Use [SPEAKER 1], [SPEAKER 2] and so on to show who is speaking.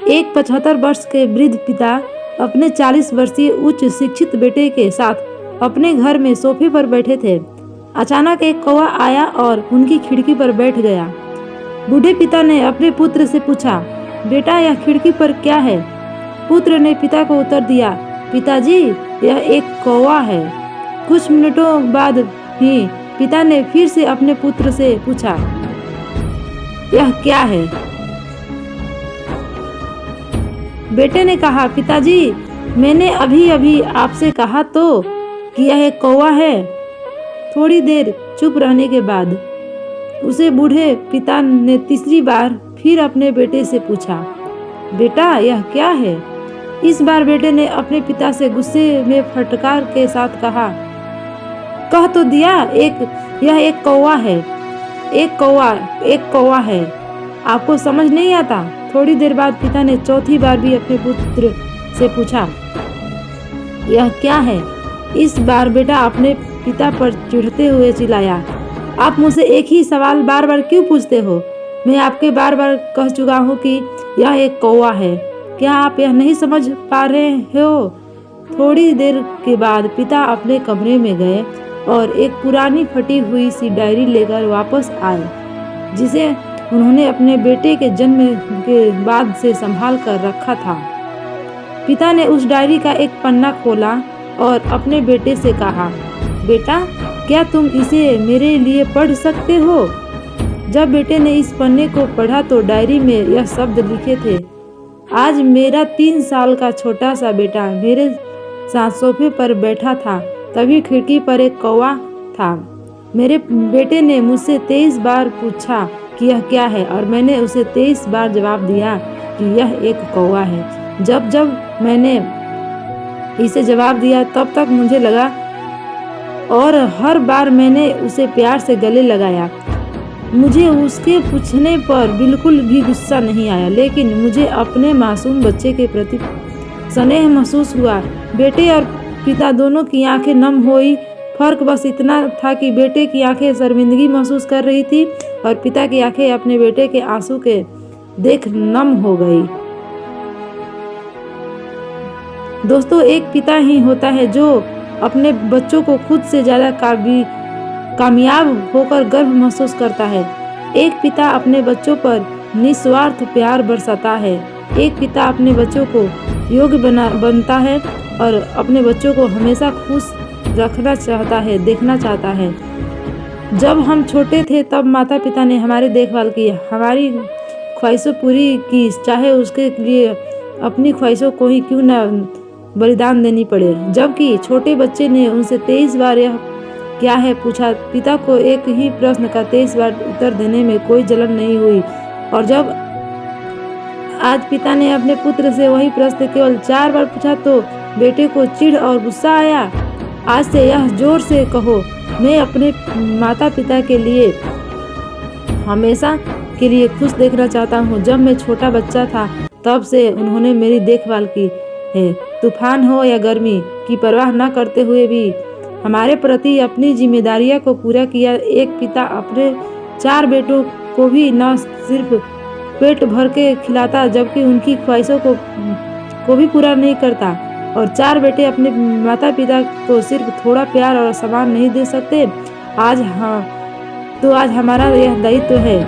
[SPEAKER 1] एक 75 वर्ष के वृद्ध पिता अपने 40 वर्षीय उच्च शिक्षित बेटे के साथ अपने घर में सोफे पर बैठे थे। अचानक एक कौवा आया और उनकी खिड़की पर बैठ गया। बूढ़े पिता ने अपने पुत्र से पूछा, बेटा यह खिड़की पर क्या है? पुत्र ने पिता को उत्तर दिया, पिताजी यह एक कौवा है। कुछ मिनटों बाद ही पिता ने फिर से अपने पुत्र से पूछा, यह क्या है? बेटे ने कहा, पिताजी मैंने अभी अभी आपसे कहा तो कि यह एक कौवा है। थोड़ी देर चुप रहने के बाद उसे बूढ़े पिता ने तीसरी बार फिर अपने बेटे से पूछा, बेटा यह क्या है? इस बार बेटे ने अपने पिता से गुस्से में फटकार के साथ कहा, कह तो दिया यह एक कौवा है। एक कौवा है, आपको समझ नहीं आता? थोड़ी देर बाद पिता ने चौथी बार भी अपने पुत्र से पूछा, यह क्या है? इस बार बेटा अपने पिता पर चिढ़ते हुए चिल्लाया, आप मुझसे एक ही सवाल बार बार क्यों पूछते हो? मैं आपके बार बार कह चुका हूँ कि यह एक कौवा है। क्या आप यह नहीं समझ पा रहे हो? थोड़ी देर के बाद पिता अपने कमरे में गए और एक पुरानी फटी हुई सी डायरी लेकर वापस आए, जिसे उन्होंने अपने बेटे के जन्म के बाद से संभाल कर रखा था। पिता ने उस डायरी का एक पन्ना खोला और अपने बेटे से कहा, बेटा क्या तुम इसे मेरे लिए पढ़ सकते हो? जब बेटे ने इस पन्ने को पढ़ा तो डायरी में यह शब्द लिखे थे, आज मेरा 3 साल का छोटा सा बेटा मेरे साथ सोफे पर बैठा था, तभी खिड़की पर एक कौवा था। मेरे बेटे ने मुझसे 23 बार पूछा कि यह क्या है और मैंने उसे 23 बार जवाब दिया कि यह एक कौवा है। जब जब मैंने इसे जवाब दिया तब तक मुझे लगा और हर बार मैंने उसे प्यार से गले लगाया। मुझे उसके पूछने पर बिल्कुल भी गुस्सा नहीं आया, लेकिन मुझे अपने मासूम बच्चे के प्रति स्नेह महसूस हुआ। बेटे और पिता दोनों की आंखें नम हुई। फर्क बस इतना था कि बेटे की आंखें शर्मिंदगी महसूस कर रही थी और पिता की आंखें अपने बेटे के आंसू के देख नम हो गई। दोस्तों, एक पिता ही होता है जो अपने बच्चों को खुद से ज्यादा कामयाब होकर गर्व महसूस करता है। एक पिता अपने बच्चों पर निस्वार्थ प्यार बरसाता है। एक पिता अपने बच्चों को योग्य बनता है और अपने बच्चों को हमेशा खुश रखना चाहता है, देखना चाहता है। जब हम छोटे थे तब माता पिता ने हमारी देखभाल की, हमारी ख्वाहिशों पूरी की, चाहे उसके लिए अपनी ख्वाहिशों को ही क्यों न बलिदान देनी पड़े। जबकि छोटे बच्चे ने उनसे 23 बार यह क्या है पूछा, पिता को एक ही प्रश्न का 23 बार उत्तर देने में कोई जलन नहीं हुई। और जब आज पिता ने अपने पुत्र से वही प्रश्न केवल 4 बार पूछा तो बेटे को चिढ़ और गुस्सा आया। आज से यह जोर से कहो, मैं अपने माता पिता के लिए हमेशा के लिए खुश देखना चाहता हूँ। जब मैं छोटा बच्चा था तब से उन्होंने मेरी देखभाल की है। तूफान हो या गर्मी की परवाह न करते हुए भी हमारे प्रति अपनी जिम्मेदारियों को पूरा किया। एक पिता अपने 4 बेटों को भी न सिर्फ पेट भर के खिलाता जबकि उनकी ख्वाहिशों को भी पूरा नहीं करता। और 4 बेटे अपने माता पिता को सिर्फ थोड़ा प्यार और सम्मान नहीं दे सकते। आज हमारा यह दायित्व है